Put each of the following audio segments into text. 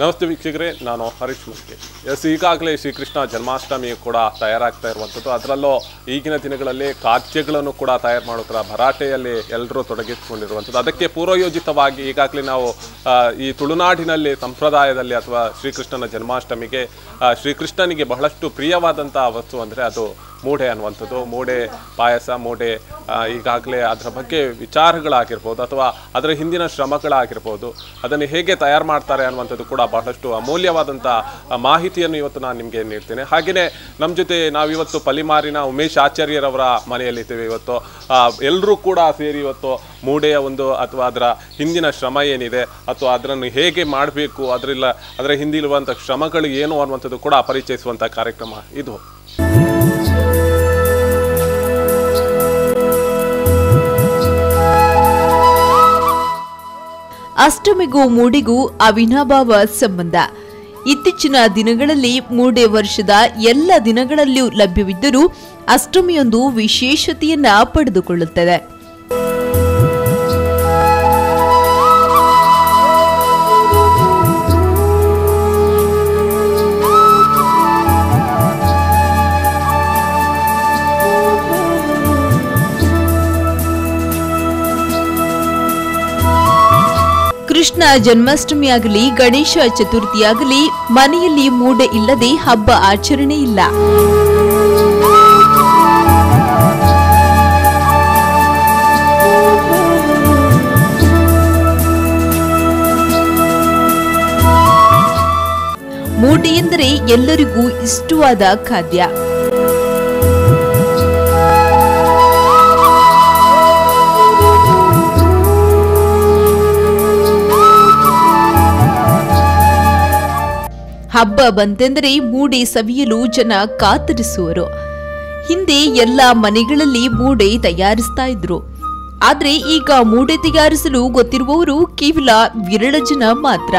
ನಮಸ್ತೆ ವೀಕ್ಷಕರೇ, ನಾನು ಹರೀಶ್ ಮುಖ್ಯ. ಈಗಾಗಲೇ ಶ್ರೀಕೃಷ್ಣ ಜನ್ಮಾಷ್ಟಮಿ ಕೂಡ ತಯಾರಾಗ್ತಾ ಇರುವಂಥದ್ದು. ಅದರಲ್ಲೂ ಈಗಿನ ದಿನಗಳಲ್ಲಿ ಖಾದ್ಯಗಳನ್ನು ಕೂಡ ತಯಾರು ಮಾಡೋದ್ರ ಭರಾಟೆಯಲ್ಲಿ ಎಲ್ಲರೂ ತೊಡಗಿಸಿಕೊಂಡಿರುವಂಥದ್ದು. ಅದಕ್ಕೆ ಪೂರ್ವಯೋಜಿತವಾಗಿ ಈಗಾಗಲೇ ನಾವು ಈ ತುಳುನಾಡಿನಲ್ಲಿ ಸಂಪ್ರದಾಯದಲ್ಲಿ ಅಥವಾ ಶ್ರೀಕೃಷ್ಣನ ಜನ್ಮಾಷ್ಟಮಿಗೆ ಶ್ರೀಕೃಷ್ಣನಿಗೆ ಬಹಳಷ್ಟು ಪ್ರಿಯವಾದಂಥ ವಸ್ತು ಅಂದರೆ ಅದು ಮೂಡೆ ಅನ್ನುವಂಥದ್ದು. ಮೂಡೆ ಪಾಯಸ, ಮೂಡೆ ಈಗಾಗಲೇ ಅದರ ಬಗ್ಗೆ ವಿಚಾರಗಳಾಗಿರ್ಬೋದು ಅಥವಾ ಅದರ ಹಿಂದಿನ ಶ್ರಮಗಳಾಗಿರ್ಬೋದು, ಅದನ್ನು ಹೇಗೆ ತಯಾರು ಮಾಡ್ತಾರೆ ಅನ್ನುವಂಥದ್ದು ಕೂಡ ಬಹಳಷ್ಟು ಅಮೂಲ್ಯವಾದಂಥ ಮಾಹಿತಿಯನ್ನು ಇವತ್ತು ನಾನು ನಿಮಗೆ ನೀಡ್ತೇನೆ. ಹಾಗೆಯೇ ನಮ್ಮ ಜೊತೆ ನಾವಿವತ್ತು ಪಲಿಮಾರಿನ ಉಮೇಶ್ ಆಚಾರ್ಯರವರ ಮನೆಯಲ್ಲಿದ್ದೇವೆ. ಇವತ್ತು ಎಲ್ಲರೂ ಕೂಡ ಸೇರಿ ಇವತ್ತು ಮೂಡೆಯ ಒಂದು ಅಥವಾ ಅದರ ಹಿಂದಿನ ಶ್ರಮ ಏನಿದೆ ಅಥವಾ ಅದನ್ನು ಹೇಗೆ ಮಾಡಬೇಕು, ಅದರ ಹಿಂದಿರುವಂಥ ಶ್ರಮಗಳು ಏನು ಅನ್ನುವಂಥದ್ದು ಕೂಡ ಪರಿಚಯಿಸುವಂಥ ಕಾರ್ಯಕ್ರಮ ಇದು. ಅಷ್ಟಮಿಗೂ ಮೂಡೆಗೂ ಅವಿನಾಭಾವ ಸಂಬಂಧ. ಇತ್ತೀಚಿನ ದಿನಗಳಲ್ಲಿ ಮೂಡೆ ವರ್ಷದ ಎಲ್ಲ ದಿನಗಳಲ್ಲಿಯೂ ಲಭ್ಯವಿದ್ದರೂ ಅಷ್ಟಮಿಯೊಂದು ವಿಶೇಷತೆಯನ್ನ ಪಡೆದುಕೊಳ್ಳುತ್ತದೆ. ಕೃಷ್ಣ ಜನ್ಮಾಷ್ಟಮಿಯಾಗಲಿ ಗಣೇಶ ಚತುರ್ಥಿಯಾಗಲಿ ಮನೆಯಲ್ಲಿ ಮೂಡೆ ಇಲ್ಲದೆ ಹಬ್ಬ ಆಚರಣೆ ಇಲ್ಲ. ಮೂಡೆ ಎಂದರೆ ಎಲ್ಲರಿಗೂ ಇಷ್ಟವಾದ ಖಾದ್ಯ. ಹಬ್ಬ ಬಂತೆಂದರೆ ಮೂಡೆ ಸವಿಯಲು ಜನ ಕಾತರಿಸುವರು. ಹಿಂದೆ ಎಲ್ಲ ಮನೆಗಳಲ್ಲಿ ಮೂಡೆ ತಯಾರಿಸ್ತಾ ಇದ್ರು. ಆದ್ರೆ ಈಗ ಮೂಡೆ ತಯಾರಿಸಲು ಗೊತ್ತಿರುವವರು ಕೇವಲ ವಿರಳ ಜನ ಮಾತ್ರ.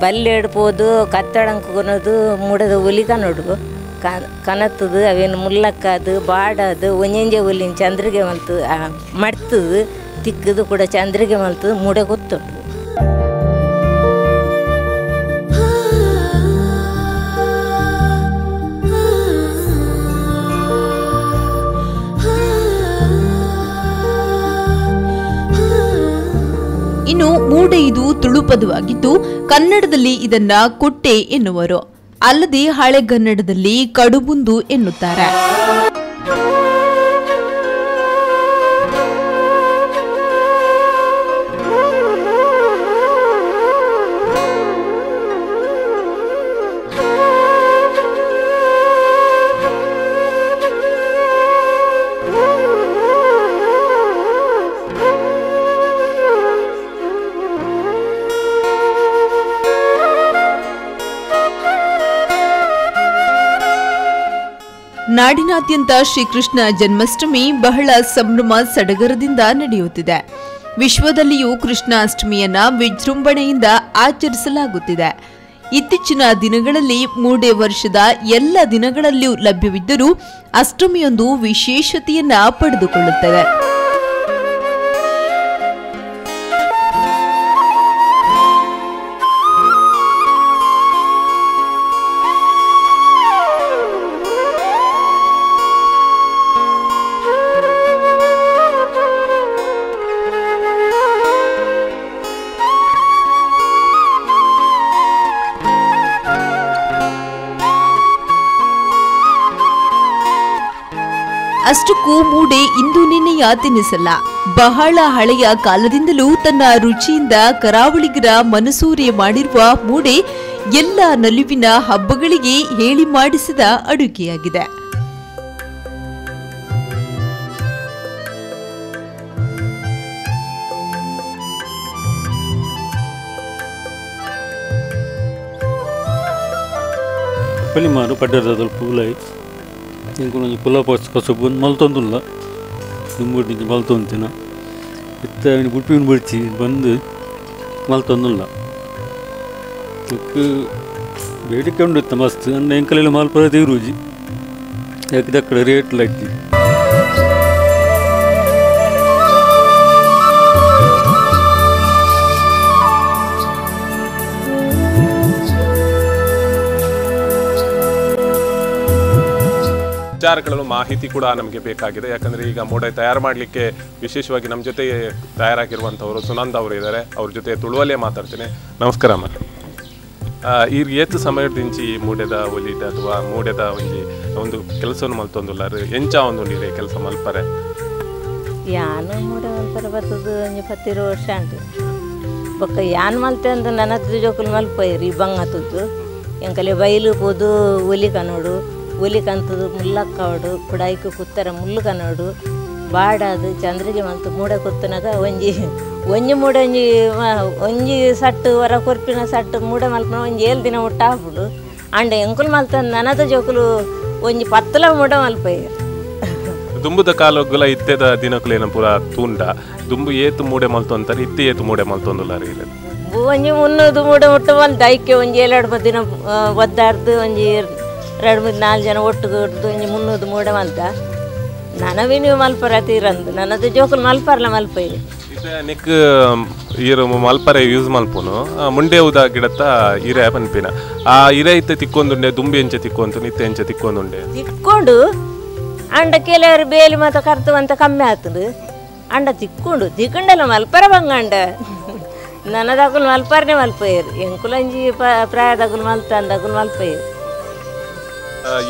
ಬಲ್ಲೆ ಇಡ್ಬೋದು, ಕತ್ತಡಂಕ ಕೊನೋದು ಮೂಡದ ಒಲಿಕ ನೋಡು ಕನತ್ತದು ಅವೇನು ಮುಲ್ಲಕ್ಕದು ಬಾಡದು ಒಂಜಂಜೆ ಒಲಿನ ಚಂದ್ರಿಗೆ ಮಲ್ತು ಮಡ್ತದು ತಿಕ್ಕದು ಕೂಡ ಚಂದ್ರಿಗೆ ಮಲ್ತದು ಮೂಡೆ ಗೊತ್ತುಂಟು. ಇನ್ನು ಮೂಡೆ ಇದು ತುಳು ಪದವಾಗಿದ್ದು ಕನ್ನಡದಲ್ಲಿ ಇದನ್ನ ಕೊಟ್ಟೆ ಎನ್ನುವರು. ಅಲ್ಲದೆ ಹಳೆಗನ್ನಡದಲ್ಲಿ ಕಡುಬುಂದು ಎನ್ನುತ್ತಾರೆ. ನಾಡಿನಾದ್ಯಂತ ಶ್ರೀಕೃಷ್ಣ ಜನ್ಮಾಷ್ಟಮಿ ಬಹಳ ಸಂಭ್ರಮ ಸಡಗರದಿಂದ ನಡೆಯುತ್ತಿದೆ. ವಿಶ್ವದಲ್ಲಿಯೂ ಕೃಷ್ಣಾಷ್ಟಮಿಯನ್ನ ವಿಜೃಂಭಣೆಯಿಂದ ಆಚರಿಸಲಾಗುತ್ತಿದೆ. ಇತ್ತೀಚಿನ ದಿನಗಳಲ್ಲಿ ಮೂಡೆ ವರ್ಷದ ಎಲ್ಲ ದಿನಗಳಲ್ಲಿಯೂ ಲಭ್ಯವಿದ್ದರೂ ಅಷ್ಟಮಿಯೊಂದು ವಿಶೇಷತೆಯನ್ನ ಪಡೆದುಕೊಳ್ಳುತ್ತದೆ. ಅಷ್ಟಕ್ಕೂ ಮೂಡೆ ಇಂದು ನಿನ್ನೆಯ ತಿನಿಸಲ್ಲ. ಬಹಳ ಹಳೆಯ ಕಾಲದಿಂದಲೂ ತನ್ನ ರುಚಿಯಿಂದ ಕರಾವಳಿಗರ ಮನಸೂರೆ ಮಾಡಿರುವ ಮೂಡೆ ಎಲ್ಲ ನಲಿವಿನ ಹಬ್ಬಗಳಿಗೆ ಹೇಳಿ ಮಾಡಿಸಿದ ಅಡುಗೆಯಾಗಿದೆ. ಪಲಿಮಾರು ಪಡ್ಡರದ ಪೂಲೈ ಇಂಕು ಪುಲಾವ್ ಕಸಬು ಮಲ್ತೊಂದುಲ್ಲ ನಿಂಬುಡಿ ಮಲ್ತೊಂತಿನ ಇತ್ತ ಬುಡ್ಪಿನ ಬಿಡ್ಚಿ ಬಂದು ಮಲ್ತೊಂದುಲ್ಲ ಬೇಡಿಕೆ ಉಂಡಿತ್ತು ಮಸ್ತ್ ನನ್ನ ಎಂಕಲೆಲ್ಲ ಮಾಲ್ಪರ ದೇವ್ರೂಜಿ ಯಾಕೆ ಅక్కడ ರೇಟ್ ಲೈತಿ ವಿಚಾರಗಳು ಮಾಹಿತಿ ಕೂಡ ನಮಗೆ ಬೇಕಾಗಿದೆ. ಯಾಕಂದರೆ ಈಗ ಮೂಡೆ ತಯಾರು ಮಾಡಲಿಕ್ಕೆ ವಿಶೇಷವಾಗಿ ನಮ್ಮ ಜೊತೆ ತಯಾರಾಗಿರುವಂಥವರು ಸುನಂದ ಅವರು ಇದ್ದಾರೆ. ಅವ್ರ ಜೊತೆ ತುಳುವಲ್ಲೇ ಮಾತಾಡ್ತೀನಿ. ನಮಸ್ಕಾರ ಅಮ್ಮ. ಈಗ ಏತು ಸಮಯದಿಂಚಿ ಮೂಡೆದ ಒಲಿದ ಅಥವಾ ಮೂಡೆದ ಒಂದು ಕೆಲಸವನ್ನು ಮಲ್ತೊಂದುಲ್ಲಾರು ಎಂಚ ಒಂದು ನೀರೇ ಕೆಲಸ ಮಲ್ಪರೆ ಯಾನು ಮೂಡೆ ಮಲ್ಪರೆ ಬರ್ತದು ಒಂಜಿ 10 ವರ್ಷ ಉಂಟು ಬೊಕ್ಕ ಯಾನ್ ಮಲ್ತೆ ಅಂದು ನನ್ನದು ಜೋಕುಲು ಮಲ್ಪಯ್ರಿ ಬಂಗತ್ತದ್ದು ಎಂಕಲೆ ಬೈಲು ಪೋದು ಒಲಿ ಕನೋಡು ಒಲಿ ಕಂತದು ಮುಲ್ಲಕ್ಕವಡು ಕುಡಾಯ್ಕು ಕುತ್ತರ ಮುಳ್ಳು ಕನೋಡು ಬಾಡದು ಚಂದ್ರಿಗೆ ಮಲ್ತು ಮೂಡೆ ಕುತ್ತನಾಗ ಒಂಜಿ ಮೂಡೆ ಒಂಜಿ ಸಟ್ಟು ಹೊರ ಕೊರ್ಪಿನ ಸಟ್ಟು ಮೂಡೆ ಮಲ್ಪನ ಒಂಜಿ 7 ದಿನ ಮುಟ್ಟ ಹಾಕ್ಬಿಡು ಅಂಡ ಎಂಕುಲು ಮಲ್ತಂದು ನನದ ಜೋಕುಲು ಒಂಜಿ 10 ಮೂಡೆ ಮಲ್ಪಯ್ಯ ದುಂಬುದ ಕಾಲಗುಲ ಇತ್ತೆದ ದಿನಕುಲೇನ ಪೂರ ತೂಂಡ ದುಂಬು ಏತು ಮೂಡೆ ಮಲ್ತು ಅಂತಾರೆ ಇತ್ತೆ ಏತು ಮೂಡೆ ಮಲ್ತೊಂದುಲ್ಲಾರಿ ಇಲ್ಲ ಒಂಜಿ 300 ಮೂಡೆ ಮುಟ್ಟ ಮಲ್ತು ಐಕ್ಯ ಒಂಜಿ 7 ದಿನ ಒದ್ದಾಡ್ದು ಒಂಜಿ 2-4 ಜನ ಒಟ್ಟಿಗೆ ಹೊಡ್ದು ಒಂಜಿ 300 ಮೂಡೆ ಮಲ್ತ ನನವೇ ನೀವು ಮಲ್ಪರ ತೀರಂದು ನನ್ನದು ಜೋಕುಲು ಮಲ್ಪರ್ಲ ಮಲ್ಪಯ್ಯ ನಿಕ್ ಈರು ಮಲ್ಪರೆ ಯೂಸ್ ಮಲ್ಪುನು ಮುಂಡೆ ಉದ ಗಿಡತ್ತ ಇರೆ ಪನ್ಪಿನ ಆ ಇರೆ ಇತ್ತೆ ತಿಕ್ಕೊಂದುಂಡೆ ದುಂಬಿ ಎಂಚ ತಿಕ್ಕೊಂತು ನಿತ್ತೆ ಎಂಚ ತಿಕ್ಕೊಂದುಂಡೆ ತಿಕ್ಕೊಂಡು ಅಂಡ ಕೆಲವರು ಬೇಲಿ ಮತ್ತು ಕರ್ತು ಅಂತ ಕಮ್ಮಿ ಆಗ್ತದೆ ಅಂಡ ತಿಕ್ಕೊಂಡೆಲ್ಲ ಮಲ್ಪರ ಬಂಗಂಡ ನನ್ನದಾಗುಲು ಮಲ್ಪರ್ನೆ ಮಲ್ಪಯ್ಯರು ಎಂಕುಲಂಜಿ ಪ್ರಾಯದಾಗುಲು ಮಲ್ತ ಅಂದಾಗುಲು ಮಲ್ಪಯ್ಯರು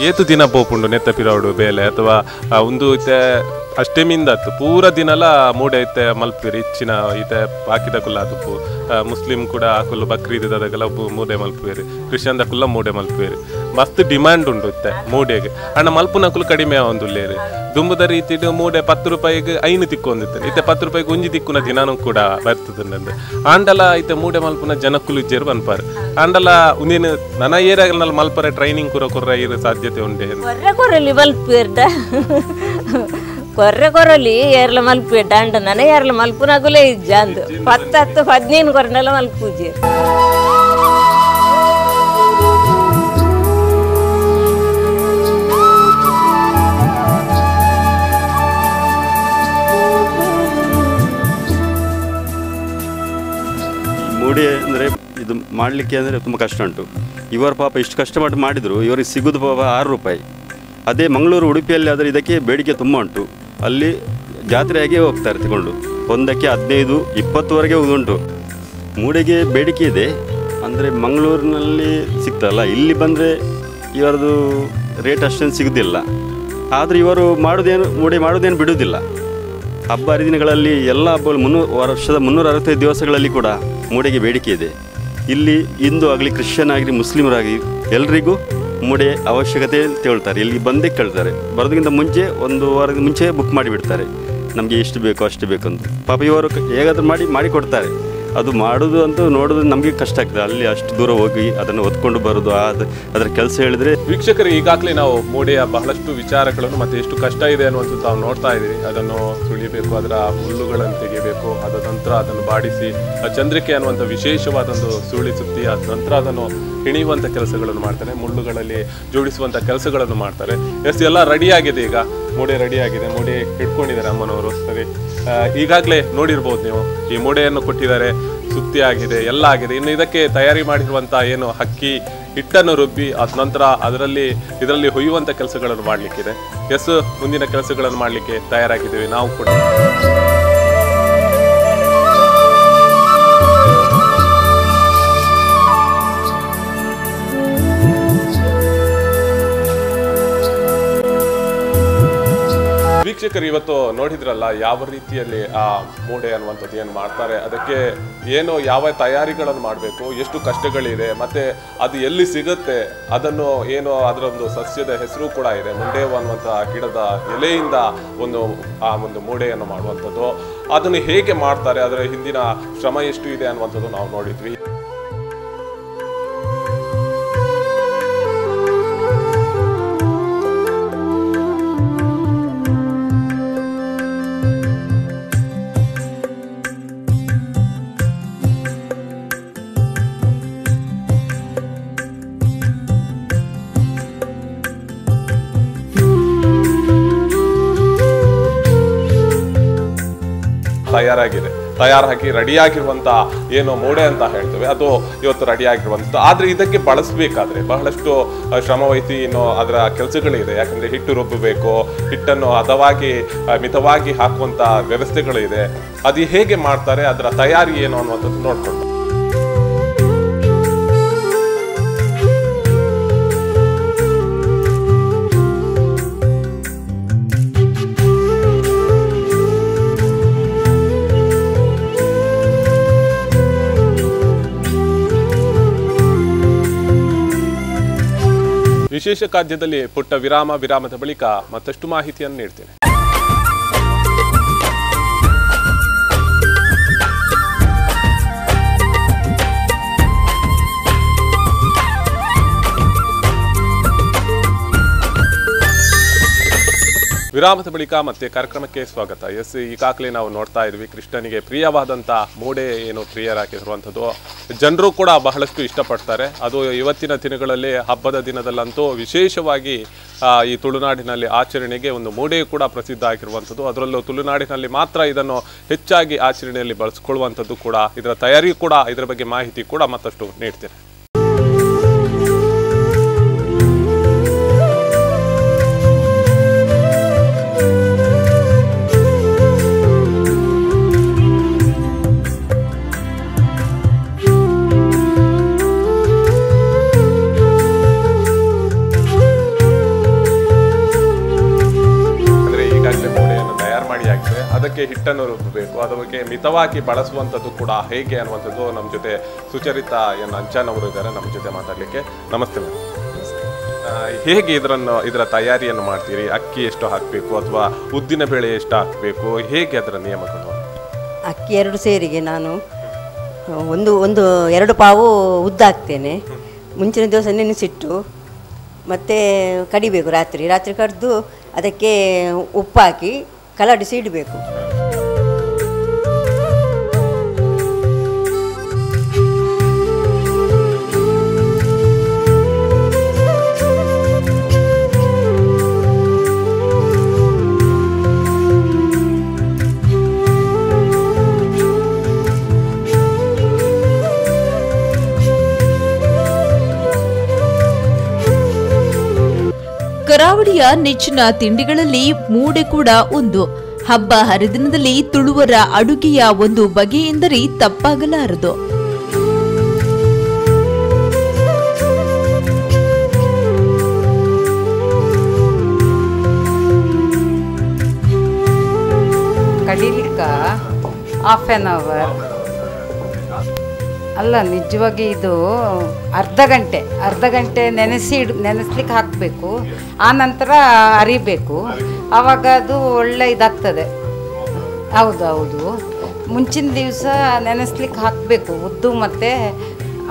ಏತು ದಿನ ಪೋಪುಂಡು ನೆತ್ತ ಪಿರಾವಡು ಬೇಲೆ ಅಥವಾ ಒಂದು ಇತ್ತೆ ಅಷ್ಟಮಿಂದ ಪೂರ ದಿನಲ ಮೂಡೆ ಇತ್ತೆ ಮಲ್ಪಿರಿ ಇಚ್ಚಿನ ಇತ್ತೆ ಪಾಕಿದಕುಲ್ಲ ತುಪ್ಪು ಮುಸ್ಲಿಂ ಕೂಡ ಆಕುಲು ಬಕ್ರೀದದಗಲ ಮೂಡೆ ಮಲ್ಪುವೇರಿ ಕ್ರಿಶ್ಚಿಯನ್ ದಕುಲ್ಲ ಮೂಡೆ ಮಲ್ಪುವೇರಿ ಮಸ್ತ್ ಡಿಮ್ಯಾಂಡ್ ಉಂಡು ಇತ್ತೆ ಮೂಡೆಗೆ ಅಣ್ಣ ಮಲ್ಪುನಕುಲು ಕಡಿಮೆ ಒಂದುಲ್ಲೇರಿ ದುಂಬುದ ರೀತಿ ಮೂಡೆ 10 ರೂಪಾಯಿಗೆ 5 ತಿಕ್ಕೊಂದಿತ್ತೆ ಇತ್ತೆ 10 ರೂಪಾಯಿಗೆ ಒಂಜಿ ತಿಕ್ಕುನ ದಿನಾನು ಕೂಡ ಬರ್ತದೆ ಆಂಡಲ ಇತ್ತೆ ಮೂಡೆ ಮಲ್ಪುನ ಜನಕ್ಕುಲು ಇಜ್ಜೇರು ಬನ್ಪಾರು ಆಂಡಲ ಉಂದಿನ ನನ್ನ ಏರಿಯಾಗಲ್ಲಿ ಮಲ್ಪರೆ ಟ್ರೈನಿಂಗ್ ಕುರ ಇರೋ ಸಾಧ್ಯತೆ ಉಂಡೆ ಕೊರ್ರೆಲಿ ಮಲ್ಪೇರ್ದ ಕೊರ್ರೆಲಿ ಏರ್ಲ ಮಲ್ಪೇಡ್ಡ ಅಂಡ ನನ ಏರ್ಲ ಮಲ್ಪುನಾಗುಲೇ ಇಜ್ಜ ಅಂದು 10-15 ಕೊರ್ನೆಲ್ಲ ಮಲ್ಪೂಜೆ ಮೂಡೆ ಅಂದರೆ ಇದು ಮಾಡಲಿಕ್ಕೆ ಅಂದರೆ ತುಂಬ ಕಷ್ಟ ಉಂಟು. ಇವರು ಪಾಪ ಇಷ್ಟು ಕಷ್ಟಪಟ್ಟು ಮಾಡಿದರು ಇವರಿಗೆ ಸಿಗೋದು ಪಾಪ 6 ರೂಪಾಯಿ. ಅದೇ ಮಂಗಳೂರು ಉಡುಪಿಯಲ್ಲಿ ಆದರೆ ಇದಕ್ಕೆ ಬೇಡಿಕೆ ತುಂಬ ಉಂಟು. ಅಲ್ಲಿ ಜಾತ್ರೆಯಾಗೆ ಹೋಗ್ತಾರೆ ತಗೊಂಡು ಒಂದಕ್ಕೆ 15-20ವರೆಗೆ ಉಂಟು. ಮೂಡೆಗೆ ಬೇಡಿಕೆ ಇದೆ ಅಂದರೆ ಮಂಗಳೂರಿನಲ್ಲಿ ಸಿಗ್ತಲ್ಲ, ಇಲ್ಲಿ ಬಂದರೆ ಇವರದು ರೇಟ್ ಅಷ್ಟೇನು ಸಿಗೋದಿಲ್ಲ. ಆದರೆ ಇವರು ಮೂಡೆ ಮಾಡೋದೇನು ಬಿಡುವುದಿಲ್ಲ. ಹಬ್ಬ ಹರಿದಿನಗಳಲ್ಲಿ ಎಲ್ಲ ಹಬ್ಬಗಳು ವರ್ಷದ 365 ದಿವಸಗಳಲ್ಲಿ ಕೂಡ ಮೂಡೆಗೆ ಬೇಡಿಕೆ ಇದೆ. ಇಲ್ಲಿ ಹಿಂದೂ ಆಗಲಿ ಕ್ರಿಶ್ಚಿಯನ್ ಆಗಲಿ ಮುಸ್ಲಿಮರಾಗಲಿ ಎಲ್ರಿಗೂ ಮೂಡೆ ಅವಶ್ಯಕತೆ ತಗೊಳ್ತಾರೆ. ಇಲ್ಲಿ ಬಂದೇ ಕೇಳ್ತಾರೆ. ಬರೋದಕ್ಕಿಂತ ಮುಂಚೆ 1 ವಾರದ ಮುಂಚೆ ಬುಕ್ ಮಾಡಿಬಿಡ್ತಾರೆ. ನಮಗೆ ಎಷ್ಟು ಬೇಕು ಅಷ್ಟು ಬೇಕಂತ. ಪಾಪ ಇವರು ಹೇಗಾದರೂ ಮಾಡಿ ಕೊಡ್ತಾರೆ. ಅದು ಮಾಡೋದು ಅಂತ ನೋಡೋದು ನಮಗೆ ಕಷ್ಟ ಆಗ್ತದೆ. ಅಲ್ಲಿ ಅಷ್ಟು ದೂರ ಹೋಗಿ ಅದನ್ನು ಹೊತ್ಕೊಂಡು ಬರೋದು ಅದರ ಕೆಲಸ ಹೇಳಿದರೆ. ವೀಕ್ಷಕರು, ಈಗಾಗಲೇ ನಾವು ಮೂಡೆಯ ಬಹಳಷ್ಟು ವಿಚಾರಗಳನ್ನು ಮತ್ತು ಎಷ್ಟು ಕಷ್ಟ ಇದೆ ಅನ್ನುವಂಥದ್ದು ನಾವು ನೋಡ್ತಾ ಇದ್ದೀವಿ. ಅದನ್ನು ಸುಳಿಬೇಕು, ಅದರ ಮುಳ್ಳುಗಳನ್ನು ತೆಗೆಯಬೇಕು, ಅದ ನಂತರ ಅದನ್ನು ಬಾಡಿಸಿ ಚಂದ್ರಿಕೆ ಅನ್ನುವಂಥ ವಿಶೇಷವಾದೊಂದು ಸುಳಿ ಸುತ್ತಿ ಅದ ನಂತರ ಅದನ್ನು ಹೆಣೆಯುವಂಥ ಕೆಲಸಗಳನ್ನು ಮಾಡ್ತಾರೆ, ಮುಳ್ಳುಗಳಲ್ಲಿ ಜೋಡಿಸುವಂಥ ಕೆಲಸಗಳನ್ನು ಮಾಡ್ತಾರೆ. ಎಲ್ಲ ರೆಡಿಯಾಗಿದೆ. ಈಗ ಮೂಡೆ ರೆಡಿಯಾಗಿದೆ. ಮೂಡೆ ಹಿಡ್ಕೊಂಡಿದ್ದಾರೆ ಅಮ್ಮನವರು. ಸರಿ, ಈಗಾಗಲೇ ನೋಡಿರ್ಬೋದು ನೀವು, ಈ ಮೂಡೆಯನ್ನು ಕೊಟ್ಟಿದ್ದಾರೆ, ಸುತ್ತಿ ಆಗಿದೆ, ಎಲ್ಲ ಆಗಿದೆ. ಇನ್ನು ಇದಕ್ಕೆ ತಯಾರಿ ಮಾಡಿರುವಂಥ ಏನು ಅಕ್ಕಿ ಹಿಟ್ಟನ್ನು ರುಬ್ಬಿ ಅದ ನಂತರ ಇದರಲ್ಲಿ ಹೊಯ್ಯುವಂಥ ಕೆಲಸಗಳನ್ನು ಮಾಡಲಿಕ್ಕಿದೆ. ಮುಂದಿನ ಕೆಲಸಗಳನ್ನು ಮಾಡಲಿಕ್ಕೆ ತಯಾರಾಗಿದ್ದೀವಿ ನಾವು ಕೂಡ. ವೀಕ್ಷಕರು, ಇವತ್ತು ನೋಡಿದ್ರಲ್ಲ ಯಾವ ರೀತಿಯಲ್ಲಿ ಆ ಮೂಡೆ ಅನ್ನುವಂಥದ್ದು ಏನು ಮಾಡ್ತಾರೆ, ಅದಕ್ಕೆ ಏನು ಯಾವ ತಯಾರಿಗಳನ್ನು ಮಾಡಬೇಕು, ಎಷ್ಟು ಕಷ್ಟಗಳಿದೆ, ಮತ್ತೆ ಅದು ಎಲ್ಲಿ ಸಿಗುತ್ತೆ, ಅದನ್ನು ಏನು ಅದರೊಂದು ಸಸ್ಯದ ಹೆಸರು ಕೂಡ ಇದೆ. ಮುಂಡೇವು ಅನ್ನುವಂಥ ಗಿಡದ ಎಲೆಯಿಂದ ಆ ಒಂದು ಮೂಡೆಯನ್ನು ಮಾಡುವಂಥದ್ದು, ಅದನ್ನು ಹೇಗೆ ಮಾಡ್ತಾರೆ, ಅದರ ಹಿಂದಿನ ಶ್ರಮ ಎಷ್ಟು ಇದೆ ಅನ್ನುವಂಥದ್ದು ನಾವು ನೋಡಿದ್ವಿ. ತಯಾರಾಗಿ ರೆಡಿಯಾಗಿರುವಂಥ ಏನು ಮೂಡೆ ಅಂತ ಹೇಳ್ತೇವೆ ಅದು ಇವತ್ತು ರೆಡಿಯಾಗಿರುವಂಥದ್ದು. ಆದರೆ ಇದಕ್ಕೆ ಬಳಸಬೇಕಾದ್ರೆ ಬಹಳಷ್ಟು ಶ್ರಮವಹಿಸಿ ಇನ್ನು ಅದರ ಕೆಲಸಗಳಿದೆ. ಯಾಕಂದರೆ ಹಿಟ್ಟು ರುಬ್ಬಬೇಕು, ಹಿಟ್ಟನ್ನು ಹದವಾಗಿ ಮಿತವಾಗಿ ಹಾಕುವಂಥ ವ್ಯವಸ್ಥೆಗಳಿದೆ. ಅದು ಹೇಗೆ ಮಾಡ್ತಾರೆ, ಅದರ ತಯಾರಿ ಏನು ಅನ್ನುವಂಥದ್ದು ನೋಡ್ಕೊಂಡು ವಿಶೇಷ ಖಾದ್ಯದಲ್ಲಿ ಪುಟ್ಟ ವಿರಾಮದ ಬಳಿಕ ಮತ್ತಷ್ಟು ಮಾಹಿತಿಯನ್ನು ನೀಡ್ತೇನೆ. ವಿರಾಮದ ಬಳಿಕ ಮತ್ತೆ ಕಾರ್ಯಕ್ರಮಕ್ಕೆ ಸ್ವಾಗತ. ಈಗಾಗಲೇ ನಾವು ನೋಡ್ತಾ ಇದ್ವಿ ಕೃಷ್ಣನಿಗೆ ಪ್ರಿಯವಾದಂಥ ಮೂಡೆ ಏನು ಪ್ರಿಯರಾಗಿರುವಂಥದ್ದು ಜನರು ಕೂಡ ಬಹಳಷ್ಟು ಇಷ್ಟಪಡ್ತಾರೆ. ಅದು ಇವತ್ತಿನ ದಿನಗಳಲ್ಲಿ ಹಬ್ಬದ ದಿನದಲ್ಲಂತೂ ವಿಶೇಷವಾಗಿ ಈ ತುಳುನಾಡಿನಲ್ಲಿ ಆಚರಣೆಗೆ ಒಂದು ಮೂಡೆ ಕೂಡ ಪ್ರಸಿದ್ಧ ಆಗಿರುವಂಥದ್ದು. ಅದರಲ್ಲೂ ತುಳುನಾಡಿನಲ್ಲಿ ಮಾತ್ರ ಇದನ್ನು ಹೆಚ್ಚಾಗಿ ಆಚರಣೆಯಲ್ಲಿ ಬಳಸ್ಕೊಳ್ಳುವಂಥದ್ದು ಕೂಡ, ಇದರ ತಯಾರಿ ಕೂಡ, ಇದರ ಬಗ್ಗೆ ಮಾಹಿತಿ ಕೂಡ ಮತ್ತಷ್ಟು ನೀಡ್ತೇನೆ. ಅದಕ್ಕೆ ಹಿಟ್ಟನ್ನು ರುಬ್ಬಬೇಕು, ಅದಕ್ಕೆ ಮಿತವಾಗಿ ಬಳಸುವಂಥದ್ದು ಕೂಡ ಹೇಗೆ ಅನ್ನುವಂಥದ್ದು ನಮ್ಮ ಜೊತೆ ಸುಚರಿತಾ ಎನ್ ಅಂಚಾನವರು ಇದ್ದಾರೆ ನಮ್ಮ ಜೊತೆ ಮಾತಾಡಲಿಕ್ಕೆ. ನಮಸ್ತೆ ಮೇಡಮ್. ಹೇಗೆ ಇದರ ತಯಾರಿಯನ್ನು ಮಾಡ್ತೀರಿ? ಅಕ್ಕಿ ಎಷ್ಟು ಹಾಕಬೇಕು ಅಥವಾ ಉದ್ದಿನ ಬೇಳೆ ಎಷ್ಟು ಹಾಕಬೇಕು, ಹೇಗೆ ಅದರ ನಿಯಮಗಳು? ಅಕ್ಕಿ 2 ಸೇರಿಗೆ ನಾನು ಒಂದು 2 ಪಾವು ಉದ್ದು ಹಾಕ್ತೇನೆ. ಮುಂಚಿನ ದಿವಸ ನೆನೆಸಿಟ್ಟು ಮತ್ತು ಕಡಿಬೇಕು. ರಾತ್ರಿ ಕಡಿದು ಅದಕ್ಕೆ ಉಪ್ಪು ಹಾಕಿ ಕಲಡಿಸಿ ಇಡಬೇಕು. ಕರಾವಳಿಯ ನೆಚ್ಚಿನ ತಿಂಡಿಗಳಲ್ಲಿ ಮೂಡೆ ಕೂಡ ಒಂದು. ಹಬ್ಬ ಹರಿದಿನದಲ್ಲಿ ತುಳುವರ ಅಡುಗೆಯ ಒಂದು ಬಗೆ ಎಂದರೆ ತಪ್ಪಾಗಲಾರದು. ಕಡಿಲಿಕ್ಕ ಹಾಫ್ ಆನ್ ಅವರ್ ಅಲ್ಲ, ನಿಜವಾಗಿ ಇದು ಅರ್ಧ ಗಂಟೆ ನೆನೆಸ್ಲಿಕ್ಕೆ ಹಾಕಬೇಕು. ಆ ನಂತರ ಅರಿಬೇಕು, ಆವಾಗ ಅದು ಒಳ್ಳೆ ಇದಾಗ್ತದೆ. ಹೌದು, ಮುಂಚಿನ ದಿವಸ ನೆನೆಸ್ಲಿಕ್ಕೆ ಹಾಕಬೇಕು ಉದ್ದು ಮತ್ತು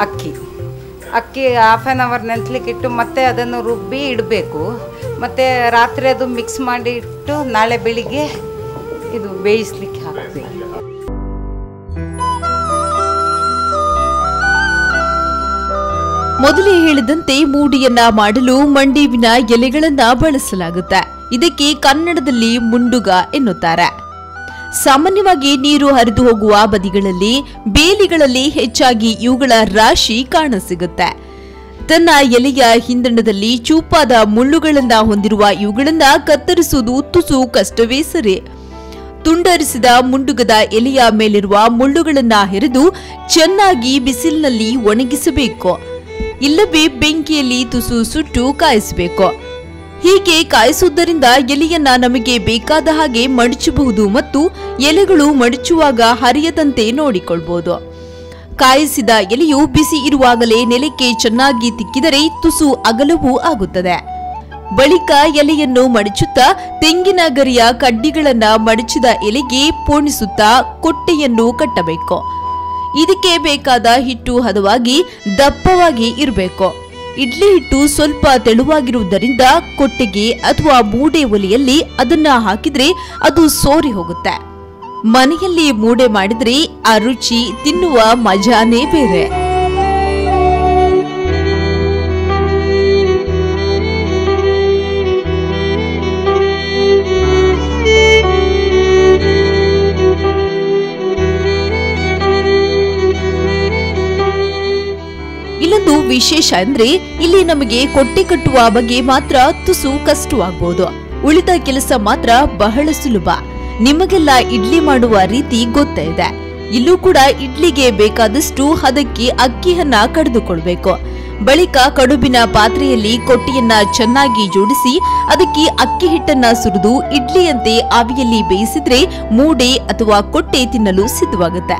ಅಕ್ಕಿ ಹಾಫ್ ಆನ್ ಅವರ್ ನೆನೆಸ್ಲಿಕ್ಕೆ ಇಟ್ಟು ಮತ್ತೆ ಅದನ್ನು ರುಬ್ಬಿ ಇಡಬೇಕು. ಮತ್ತು ರಾತ್ರಿ ಅದು ಮಿಕ್ಸ್ ಮಾಡಿ ಇಟ್ಟು ನಾಳೆ ಬೆಳಿಗ್ಗೆ ಇದು ಬೇಯಿಸ್ಲಿಕ್ಕೆ ಹಾಕಬೇಕು. ಮೊದಲೇ ಹೇಳಿದಂತೆ ಮೂಡಿಯನ್ನ ಮಾಡಲು ಮಂಡೇವಿನ ಎಲೆಗಳನ್ನ ಬಳಸಲಾಗುತ್ತೆ. ಇದಕ್ಕೆ ಕನ್ನಡದಲ್ಲಿ ಮುಂಡುಗ ಎನ್ನುತ್ತಾರೆ. ಸಾಮಾನ್ಯವಾಗಿ ನೀರು ಹರಿದು ಹೋಗುವ ಬದಿಗಳಲ್ಲಿ, ಬೇಲಿಗಳಲ್ಲಿ ಹೆಚ್ಚಾಗಿ ಇವುಗಳ ರಾಶಿ ಕಾಣಸಿಗುತ್ತೆ. ತನ್ನ ಎಲೆಯ ಹಿಂದಣದಲ್ಲಿ ಚೂಪಾದ ಮುಳ್ಳುಗಳನ್ನ ಹೊಂದಿರುವ ಇವುಗಳನ್ನ ಕತ್ತರಿಸುವುದು ತುಸು ಕಷ್ಟವೇ ಸರಿ. ತುಂಡರಿಸಿದ ಮುಂಡುಗದ ಎಲೆಯ ಮೇಲಿರುವ ಮುಳ್ಳುಗಳನ್ನ ಹೆರೆದು ಚೆನ್ನಾಗಿ ಬಿಸಿಲಿನಲ್ಲಿ ಒಣಗಿಸಬೇಕು. ಇಲ್ಲವೇ ಬೆಂಕಿಯಲ್ಲಿ ತುಸು ಸುಟ್ಟು ಕಾಯಿಸಬೇಕು. ಹೀಗೆ ಕಾಯಿಸುವುದರಿಂದ ಎಲೆಯನ್ನ ನಮಗೆ ಬೇಕಾದ ಹಾಗೆ ಮಡಚಬಹುದು ಮತ್ತು ಎಲೆಗಳು ಮಡಚುವಾಗ ಹರಿಯದಂತೆ ನೋಡಿಕೊಳ್ಳಬಹುದು. ಕಾಯಿಸಿದ ಎಲೆಯು ಬಿಸಿ ಇರುವಾಗಲೇ ನೆಲಕ್ಕೆ ಚೆನ್ನಾಗಿ ತಿಕ್ಕಿದರೆ ತುಸು ಅಗಲವೂ ಆಗುತ್ತದೆ. ಬಳಿಕ ಎಲೆಯನ್ನು ಮಡಚುತ್ತಾ ತೆಂಗಿನ ಗರಿಯ ಕಡ್ಡಿಗಳನ್ನ ಮಡಚಿದ ಎಲೆಗೆ ಪೋಣಿಸುತ್ತಾ ಕೊಟ್ಟೆಯನ್ನು ಕಟ್ಟಬೇಕು. ಇದಕ್ಕೆ ಬೇಕಾದ ಹಿಟ್ಟು ಹದವಾಗಿ ದಪ್ಪವಾಗಿ ಇರಬೇಕು. ಇಡ್ಲಿ ಹಿಟ್ಟು ಸ್ವಲ್ಪ ತೆಳುವಾಗಿರುವುದರಿಂದ ಕೊಟ್ಟೆಗೆ ಅಥವಾ ಮೂಡೆ ಒಲೆಯಲ್ಲಿ ಅದನ್ನ ಹಾಕಿದ್ರೆ ಅದು ಸೋರಿ ಹೋಗುತ್ತೆ. ಮನೆಯಲ್ಲಿ ಮೂಡೆ ಮಾಡಿದ್ರೆ ಆ ರುಚಿ ತಿನ್ನುವ ಮಜಾನೇ ಬೇರೆ. ಇಲ್ಲೊಂದು ವಿಶೇಷ ಅಂದ್ರೆ ಇಲ್ಲಿ ನಮಗೆ ಕೊಟ್ಟೆ ಕಟ್ಟುವ ಬಗ್ಗೆ ಮಾತ್ರ ತುಸು ಕಷ್ಟವಾಗಬಹುದು. ಉಳಿದ ಕೆಲಸ ಮಾತ್ರ ಬಹಳ ಸುಲಭ. ನಿಮಗೆಲ್ಲ ಇಡ್ಲಿ ಮಾಡುವ ರೀತಿ ಗೊತ್ತೇ ಇದೆ. ಇಲ್ಲೂ ಕೂಡ ಇಡ್ಲಿಗೆ ಬೇಕಾದಷ್ಟು ಹದಕ್ಕೆ ಅಕ್ಕಿಯನ್ನ ಕಡಿದುಕೊಳ್ಬೇಕು. ಬಳಿಕ ಕಡುಬಿನ ಪಾತ್ರೆಯಲ್ಲಿ ಕೊಟ್ಟೆಯನ್ನ ಚೆನ್ನಾಗಿ ಜೋಡಿಸಿ ಅದಕ್ಕೆ ಅಕ್ಕಿ ಹಿಟ್ಟನ್ನ ಸುರಿದು ಇಡ್ಲಿಯಂತೆ ಆವಿಯಲ್ಲಿ ಬೇಯಿಸಿದ್ರೆ ಮೂಡೆ ಅಥವಾ ಕೊಟ್ಟೆ ತಿನ್ನಲು ಸಿದ್ಧವಾಗುತ್ತೆ.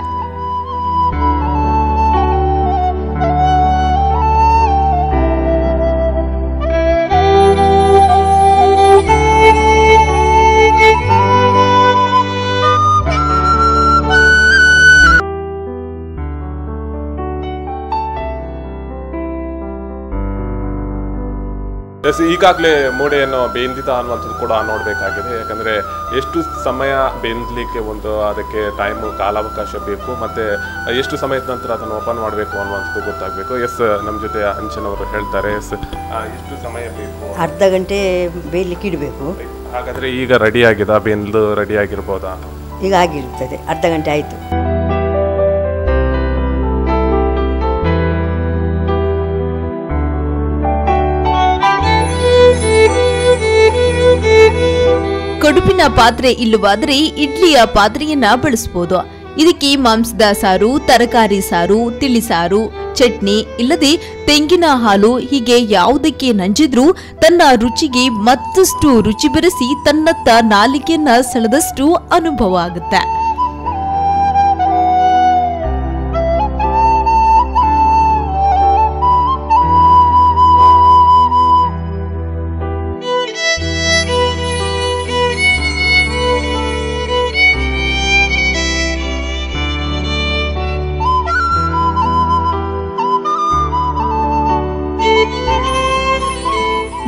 ಈಗಾಗಲೇ ಮೂಡೆಯನ್ನು ಬೆಂದಿದ ಅನ್ನುವಂಥದ್ದು ಕೂಡ ನೋಡಬೇಕಾಗಿದೆ. ಯಾಕಂದರೆ ಎಷ್ಟು ಸಮಯ ಬೆಂದಲಿಕ್ಕೆ ಅದಕ್ಕೆ ಟೈಮು ಕಾಲಾವಕಾಶ ಬೇಕು, ಮತ್ತು ಎಷ್ಟು ಸಮಯದ ನಂತರ ಅದನ್ನು ಓಪನ್ ಮಾಡಬೇಕು ಅನ್ನುವಂಥದ್ದು ಗೊತ್ತಾಗಬೇಕು. ನಮ್ಮ ಜೊತೆ ಅಂಚನವರು ಹೇಳ್ತಾರೆ. ಎಷ್ಟು ಸಮಯ ಬೇಕು? ಅರ್ಧ ಗಂಟೆ ಬೇಯಲಿಕ್ಕೆ ಇಡಬೇಕು. ಹಾಗಾದರೆ ಈಗ ರೆಡಿ ಆಗಿದೆ, ಬೆಂದು ರೆಡಿ ಆಗಿರ್ಬೋದಾ? ಈಗ ಆಗಿರುತ್ತದೆ, ಅರ್ಧ ಗಂಟೆ ಆಯಿತು. ಕಡುಬಿನ ಪಾತ್ರೆ ಇಲ್ಲವಾದರೆ ಇಡ್ಲಿಯ ಪಾತ್ರೆಯನ್ನ ಬಳಸಬಹುದು. ಇದಕ್ಕೆ ಮಾಂಸದ ಸಾರು, ತರಕಾರಿ ಸಾರು, ತಿಳಿಸಾರು, ಚಟ್ನಿ ಇಲ್ಲದೆ ತೆಂಗಿನ ಹಾಲು ಹೀಗೆ ಯಾವುದಕ್ಕೆ ನಂಜಿದ್ರೂ ತನ್ನ ರುಚಿಗೆ ಮತ್ತಷ್ಟು ರುಚಿ ಬೆರೆಸಿ ತನ್ನತ್ತ ನಾಲಿಗೆಯನ್ನ ಸೆಳೆದಷ್ಟು ಅನುಭವ ಆಗುತ್ತೆ.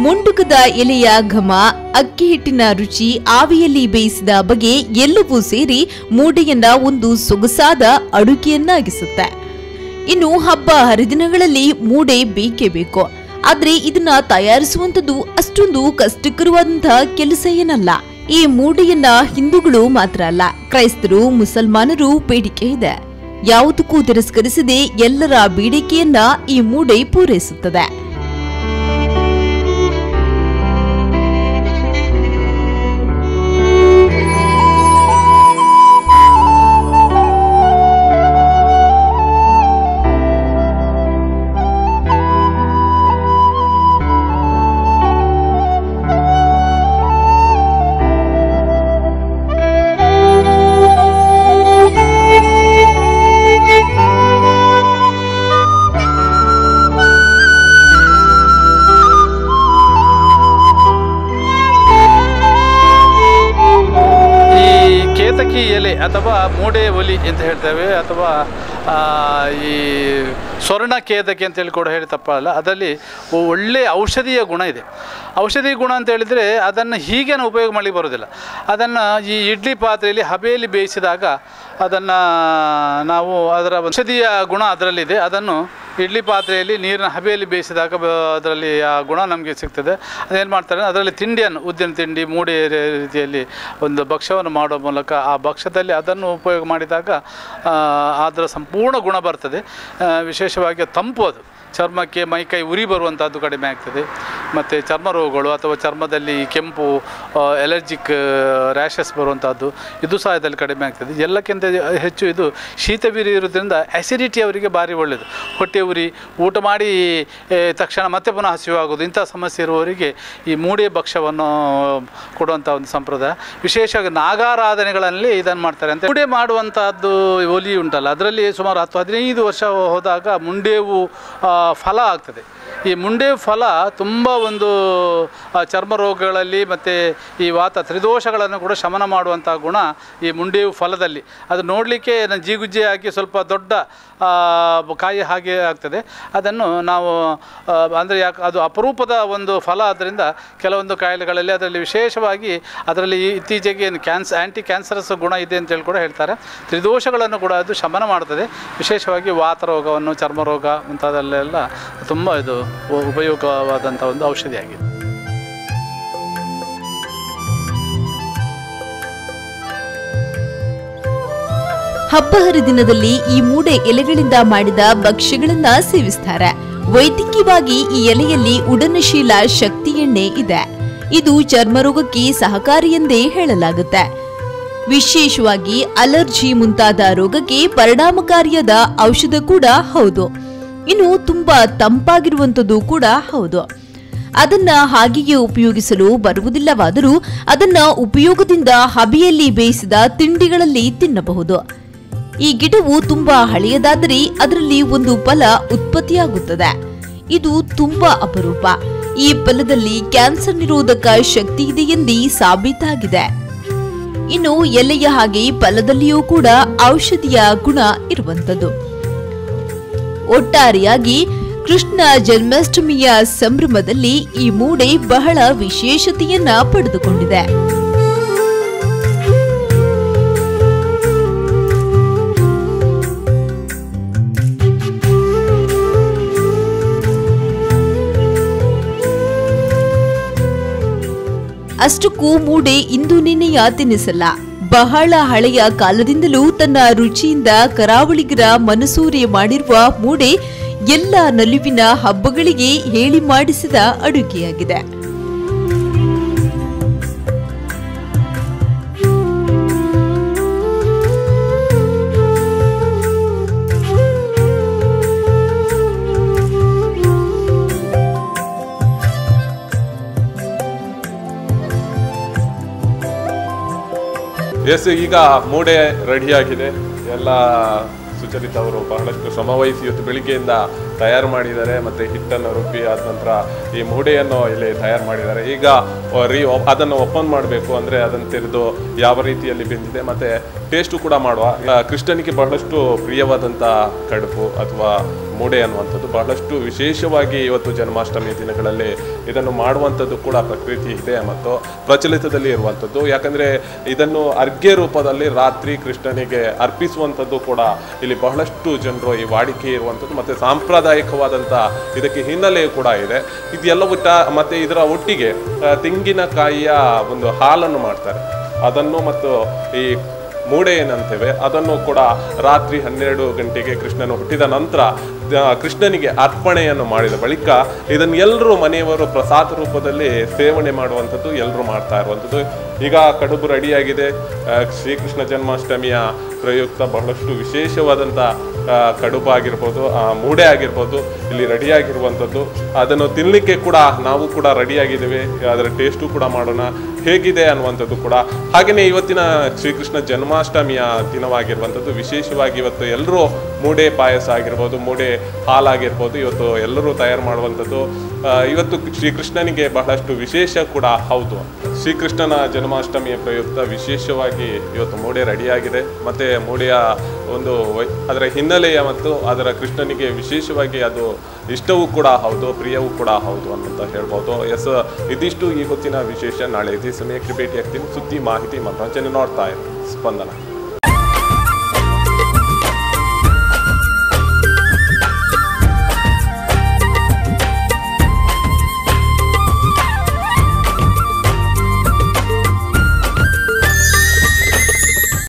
ಮುಂಡುಕದ ಎಲೆಯ ಘಮ, ಅಕ್ಕಿ ಹಿಟ್ಟಿನ ರುಚಿ, ಆವಿಯಲ್ಲಿ ಬೇಯಿಸಿದ ಬಗೆ ಎಲ್ಲವೂ ಸೇರಿ ಮೂಡೆಯನ್ನ ಒಂದು ಸೊಗಸಾದ ಅಡುಗೆಯನ್ನಾಗಿಸುತ್ತೆ. ಇನ್ನು ಹಬ್ಬ ಹರಿದಿನಗಳಲ್ಲಿ ಮೂಡೆ ಬೇಕೇ ಬೇಕು. ಆದ್ರೆ ಇದನ್ನ ತಯಾರಿಸುವಂಥದ್ದು ಅಷ್ಟೊಂದು ಕಷ್ಟಕರವಾದಂತಹ ಕೆಲಸ ಏನಲ್ಲ. ಈ ಮೂಡೆಯನ್ನ ಹಿಂದೂಗಳು ಮಾತ್ರ ಅಲ್ಲ, ಕ್ರೈಸ್ತರು, ಮುಸಲ್ಮಾನರು ಬೇಡಿಕೆ ಇದೆ. ಯಾವುದಕ್ಕೂ ತಿರಸ್ಕರಿಸದೆ ಎಲ್ಲರ ಬೇಡಿಕೆಯನ್ನ ಈ ಮೂಡೆ ಪೂರೈಸುತ್ತದೆ. ಎಲೆ ಅಥವಾ ಮೂಡೆ ಒಲಿ ಅಂತ ಹೇಳ್ತೇವೆ, ಅಥವಾ ಈ ಸ್ವರ್ಣ ಕೇದಕಿ ಅಂತೇಳಿ ಕೂಡ ಹೇಳಿ ತಪ್ಪಲ್ಲ. ಅದರಲ್ಲಿ ಒಳ್ಳೆಯ ಔಷಧೀಯ ಗುಣ ಇದೆ. ಔಷಧಿ ಗುಣ ಅಂತ ಹೇಳಿದರೆ ಅದನ್ನು ಹೀಗೇನು ಉಪಯೋಗ ಮಾಡಲಿಕ್ಕೆ ಬರೋದಿಲ್ಲ. ಅದನ್ನು ಈ ಇಡ್ಲಿ ಪಾತ್ರೆಯಲ್ಲಿ ಹಬೆಯಲ್ಲಿ ಬೇಯಿಸಿದಾಗ ಅದನ್ನು ನಾವು ಅದರ ಔಷಧೀಯ ಗುಣ ಅದರಲ್ಲಿದೆ. ಅದನ್ನು ಇಡ್ಲಿ ಪಾತ್ರೆಯಲ್ಲಿ ನೀರಿನ ಹಬೆಯಲ್ಲಿ ಬೇಯಿಸಿದಾಗ ಅದರಲ್ಲಿ ಆ ಗುಣ ನಮಗೆ ಸಿಗ್ತದೆ. ಅದೇನು ಮಾಡ್ತಾರೆ, ಅದರಲ್ಲಿ ತಿಂಡಿಯನ್ನು, ಉದ್ದಿನ ತಿಂಡಿ, ಮೂಡೆ ರೀತಿಯಲ್ಲಿ ಒಂದು ಭಕ್ಷ್ಯವನ್ನು ಮಾಡುವ ಮೂಲಕ ಆ ಭಕ್ಷ್ಯದಲ್ಲಿ ಅದನ್ನು ಉಪಯೋಗ ಮಾಡಿದಾಗ ಅದರ ಸಂಪೂರ್ಣ ಗುಣ ಬರ್ತದೆ. ವಿಶೇಷವಾಗಿ ತಂಪು, ಅದು ಚರ್ಮಕ್ಕೆ ಮೈಕೈ ಉರಿ ಬರುವಂಥದ್ದು ಕಡಿಮೆ ಆಗ್ತದೆ. ಮತ್ತು ಚರ್ಮ ರೋಗಗಳು ಅಥವಾ ಚರ್ಮದಲ್ಲಿ ಕೆಂಪು, ಎಲರ್ಜಿಕ್ ರ್ಯಾಷಸ್ ಬರುವಂಥದ್ದು ಇದು ಸಹ ಇದರಲ್ಲಿ ಕಡಿಮೆ ಆಗ್ತದೆ. ಎಲ್ಲಕ್ಕಿಂತ ಹೆಚ್ಚು ಇದು ಶೀತವೀರ್ಯ ಇರೋದ್ರಿಂದ ಆ್ಯಸಿಡಿಟಿ ಅವರಿಗೆ ಭಾರಿ ಒಳ್ಳೆಯದು. ಹೊಟ್ಟೆ ಉರಿ, ಊಟ ಮಾಡಿ ತಕ್ಷಣ ಮತ್ತೆ ಪುನಃ ಹಸಿವಾಗೋದು, ಇಂಥ ಸಮಸ್ಯೆ ಇರುವವರಿಗೆ ಈ ಮೂಡೆ ಭಕ್ಷ್ಯವನ್ನು ಕೊಡುವಂಥ ಒಂದು ಸಂಪ್ರದಾಯ. ವಿಶೇಷವಾಗಿ ನಾಗಾರಾಧನೆಗಳಲ್ಲಿ ಇದನ್ನು ಮಾಡ್ತಾರೆ. ಅಂತ ಮೂಡೆ ಮಾಡುವಂಥದ್ದು ಒಲಿ ಉಂಟಲ್ಲ, ಅದರಲ್ಲಿ ಸುಮಾರು 10-15 ವರ್ಷ ಹೋದಾಗ ಮುಂಡೇವು ಫಲ ಆಗ್ತದೆ. ಈ ಮುಂಡೇವು ಫಲ ತುಂಬ ಒಂದು ಚರ್ಮ ರೋಗಗಳಲ್ಲಿ ಮತ್ತು ಈ ವಾತ ತ್ರಿದೋಷಗಳನ್ನು ಕೂಡ ಶಮನ ಮಾಡುವಂಥ ಗುಣ ಈ ಮುಂಡೇವು ಫಲದಲ್ಲಿ. ಅದು ನೋಡಲಿಕ್ಕೆ ಜೀಗುಜ್ಜೆ ಆಗಿ ಸ್ವಲ್ಪ ದೊಡ್ಡ ಕಾಯಿ ಹಾಗೆ ಆಗ್ತದೆ. ಅದನ್ನು ನಾವು ಅಂದರೆ ಅದು ಅಪರೂಪದ ಒಂದು ಫಲ ಆದ್ದರಿಂದ ಕೆಲವೊಂದು ಕಾಯಿಲೆಗಳಲ್ಲಿ ಅದರಲ್ಲಿ ವಿಶೇಷವಾಗಿ ಅದರಲ್ಲಿ ಇತ್ತೀಚೆಗೆ ಆ್ಯಂಟಿ ಕ್ಯಾನ್ಸರಸ್ ಗುಣ ಇದೆ ಅಂತೇಳಿ ಕೂಡ ಹೇಳ್ತಾರೆ. ತ್ರಿದೋಷಗಳನ್ನು ಕೂಡ ಅದು ಶಮನ ಮಾಡ್ತದೆ. ವಿಶೇಷವಾಗಿ ವಾತ ರೋಗವನ್ನು, ಚರ್ಮ ರೋಗ ಮುಂತಾದಲ್ಲೆಲ್ಲ ತುಂಬ ಇದು ಉಪಯೋಗವಾದಂಥ ಒಂದು ಔಷಧಿಯಾಗಿದೆ. ಹಬ್ಬ ಹರಿದಿನದಲ್ಲಿ ಈ ಮೂಡೆ ಎಲೆಗಳಿಂದ ಮಾಡಿದ ಭಕ್ಷ್ಯಗಳನ್ನ ಸೇವಿಸ್ತಾರೆ. ವೈದ್ಯಕೀಯವಾಗಿ ಈ ಎಲೆಯಲ್ಲಿ ಉಡನಶೀಲ ಶಕ್ತಿ ಎಣ್ಣೆ ಇದೆ. ಇದು ಚರ್ಮರೋಗಕ್ಕೆ ಸಹಕಾರಿ ಎಂದೇ ಹೇಳಲಾಗುತ್ತೆ. ವಿಶೇಷವಾಗಿ ಅಲರ್ಜಿ ಮುಂತಾದ ರೋಗಕ್ಕೆ ಪರಿಣಾಮಕಾರಿಯಾದ ಔಷಧ ಕೂಡ ಹೌದು. ಇನ್ನು ತುಂಬಾ ತಂಪಾಗಿರುವಂಥದ್ದು ಕೂಡ ಹೌದು. ಅದನ್ನ ಹಾಗೆಯೇ ಉಪಯೋಗಿಸಲು ಬರುವುದಿಲ್ಲವಾದರೂ ಅದನ್ನ ಉಪಯೋಗದಿಂದ ಹಬೆಯಲ್ಲಿ ಬೇಯಿಸಿದ ತಿಂಡಿಗಳಲ್ಲಿ ತಿನ್ನಬಹುದು. ಈ ಗಿಡವು ತುಂಬಾ ಹಳೆಯದಾದರೆ ಅದರಲ್ಲಿ ಒಂದು ಫಲ ಉತ್ಪತ್ತಿಯಾಗುತ್ತದೆ. ಇದು ತುಂಬಾ ಅಪರೂಪ. ಈ ಫಲದಲ್ಲಿ ಕ್ಯಾನ್ಸರ್ ನಿರೋಧಕ ಶಕ್ತಿ ಇದೆ ಎಂದು ಸಾಬೀತಾಗಿದೆ. ಇನ್ನು ಎಲೆಯ ಹಾಗೆ ಫಲದಲ್ಲಿಯೂ ಕೂಡ ಔಷಧಿಯ ಗುಣ ಇರುವಂತದ್ದು. ಒಟ್ಟಾರೆಯಾಗಿ ಕೃಷ್ಣ ಜನ್ಮಾಷ್ಟಮಿಯ ಸಂಭ್ರಮದಲ್ಲಿ ಈ ಮೂಡೆ ಬಹಳ ವಿಶೇಷತೆಯನ್ನ ಪಡೆದುಕೊಂಡಿದೆ. ಅಷ್ಟಕ್ಕೂ ಮೂಡೆ ಇಂದು ನಿನ್ನೆಯ ತಿನಿಸಲ್ಲ. ಬಹಳ ಹಳೆಯ ಕಾಲದಿಂದಲೂ ತನ್ನ ರುಚಿಯಿಂದ ಕರಾವಳಿಗರ ಮನಸೂರೆ ಮಾಡಿರುವ ಮೂಡೆ ಎಲ್ಲ ನಲಿವಿನ ಹಬ್ಬಗಳಿಗೆ ಹೇಳಿ ಮಾಡಿಸಿದ ಅಡುಗೆಯಾಗಿದೆ. ಎಸ್, ಈಗ ಮೂಡೆ ರೆಡಿಯಾಗಿದೆ. ಎಲ್ಲ ಸುಚರಿತ ಅವರು ಬಹಳಷ್ಟು ಶ್ರಮವಹಿಸಿ ಇವತ್ತು ಬೆಳಿಗ್ಗೆಯಿಂದ ತಯಾರು ಮಾಡಿದ್ದಾರೆ. ಮತ್ತು ಹಿಟ್ಟನ್ನು ರುಬ್ಬಿ ಆದ ನಂತರ ಈ ಮೂಡೆಯನ್ನು ಇಲ್ಲಿ ತಯಾರು ಮಾಡಿದ್ದಾರೆ. ಈಗ ಅದನ್ನು ಓಪನ್ ಮಾಡಬೇಕು. ಅಂದರೆ ಅದನ್ನು ತೆರೆದು ಯಾವ ರೀತಿಯಲ್ಲಿ ಬೆಂದಿದೆ ಮತ್ತು ಟೇಸ್ಟು ಕೂಡ ಮಾಡುವ. ಕೃಷ್ಣನಿಗೆ ಬಹಳಷ್ಟು ಪ್ರಿಯವಾದಂಥ ಕಡುಬು ಅಥವಾ ಮೂಡೆ ಅನ್ನುವಂಥದ್ದು ಬಹಳಷ್ಟು ವಿಶೇಷವಾಗಿ ಇವತ್ತು ಜನ್ಮಾಷ್ಟಮಿ ದಿನಗಳಲ್ಲಿ ಇದನ್ನು ಮಾಡುವಂಥದ್ದು ಕೂಡ ಪ್ರಕೃತಿ ಇದೆ ಮತ್ತು ಪ್ರಚಲಿತದಲ್ಲಿ ಇರುವಂಥದ್ದು. ಯಾಕಂದರೆ ಇದನ್ನು ಅರ್ಘ್ಯ ರೂಪದಲ್ಲಿ ರಾತ್ರಿ ಕೃಷ್ಣನಿಗೆ ಅರ್ಪಿಸುವಂಥದ್ದು ಕೂಡ ಇಲ್ಲಿ ಬಹಳಷ್ಟು ಜನರು ಈ ವಾಡಿಕೆ ಇರುವಂಥದ್ದು. ಮತ್ತು ಸಾಂಪ್ರದಾಯಿಕವಾದಂಥ ಇದಕ್ಕೆ ಹಿನ್ನೆಲೆಯೂ ಕೂಡ ಇದೆ. ಇದೆಲ್ಲವೂ ಮತ್ತು ಇದರ ಒಟ್ಟಿಗೆ ತೆಂಗಿನಕಾಯಿಯ ಒಂದು ಹಾಲನ್ನು ಮಾಡ್ತಾರೆ. ಅದನ್ನು ಮತ್ತು ಈ ಮೂಡೆ ಏನಂತೇವೆ ಅದನ್ನು ಕೂಡ ರಾತ್ರಿ 12 ಗಂಟೆಗೆ ಕೃಷ್ಣನು ಹುಟ್ಟಿದ ನಂತರ ಕೃಷ್ಣನಿಗೆ ಅರ್ಪಣೆಯನ್ನು ಮಾಡಿದ ಬಳಿಕ ಇದನ್ನು ಎಲ್ಲರೂ ಮನೆಯವರು ಪ್ರಸಾದ ರೂಪದಲ್ಲಿ ಸೇವನೆ ಮಾಡುವಂಥದ್ದು ಎಲ್ಲರೂ ಮಾಡ್ತಾ ಇರುವಂಥದ್ದು. ಈಗ ಕಡುಬು ರೆಡಿಯಾಗಿದೆ. ಶ್ರೀಕೃಷ್ಣ ಜನ್ಮಾಷ್ಟಮಿಯ ಪ್ರಯುಕ್ತ ಬಹಳಷ್ಟು ವಿಶೇಷವಾದಂಥ ಕಡುಬು ಆಗಿರ್ಬೋದು, ಮೂಡೆ ಆಗಿರ್ಬೋದು ಇಲ್ಲಿ ರೆಡಿಯಾಗಿರುವಂಥದ್ದು. ಅದನ್ನು ತಿನ್ನಲಿಕ್ಕೆ ಕೂಡ ನಾವು ಕೂಡ ರೆಡಿಯಾಗಿದ್ದೇವೆ. ಅದರ ಟೇಸ್ಟು ಕೂಡ ಮಾಡೋಣ ಹೇಗಿದೆ ಅನ್ನುವಂಥದ್ದು ಕೂಡ. ಹಾಗೆಯೇ ಇವತ್ತಿನ ಶ್ರೀಕೃಷ್ಣ ಜನ್ಮಾಷ್ಟಮಿಯ ದಿನವಾಗಿರುವಂಥದ್ದು ವಿಶೇಷವಾಗಿ ಇವತ್ತು ಎಲ್ಲರೂ ಮೂಡೆ ಪಾಯಸ ಆಗಿರ್ಬೋದು, ಮೂಡೆ ಹಾಲಾಗಿರ್ಬೋದು ಇವತ್ತು ಎಲ್ಲರೂ ತಯಾರು ಮಾಡುವಂಥದ್ದು. ಇವತ್ತು ಶ್ರೀಕೃಷ್ಣನಿಗೆ ಬಹಳಷ್ಟು ವಿಶೇಷ ಕೂಡ ಹೌದು. ಶ್ರೀಕೃಷ್ಣನ ಜನ್ಮಾಷ್ಟಮಿಯ ಪ್ರಯುಕ್ತ ವಿಶೇಷವಾಗಿ ಇವತ್ತು ಮೂಡೆ ರೆಡಿಯಾಗಿದೆ. ಮತ್ತು ಮೂಡೆಯ ಒಂದು ಅದರ ಹಿನ್ನೆಲೆಯ ಮತ್ತು ಅದರ ಕೃಷ್ಣನಿಗೆ ವಿಶೇಷವಾಗಿ ಅದು ಇಷ್ಟವೂ ಕೂಡ ಹೌದು, ಪ್ರಿಯವೂ ಕೂಡ ಹೌದು ಅಂತ ಹೇಳ್ಬೋದು. ಎಸ್, ಇದಿಷ್ಟು ಈ ಹೊತ್ತಿನ ವಿಶೇಷ. ನಾಳೆ ಇದೇ ಸಮಯಕ್ಕೆ ಭೇಟಿ ಆಗ್ತೀನಿ. ಸುದ್ದಿ, ಮಾಹಿತಿ, ಮನೋರಂಜನೆ ನೋಡ್ತಾ ಇರಿ ಸ್ಪಂದನ.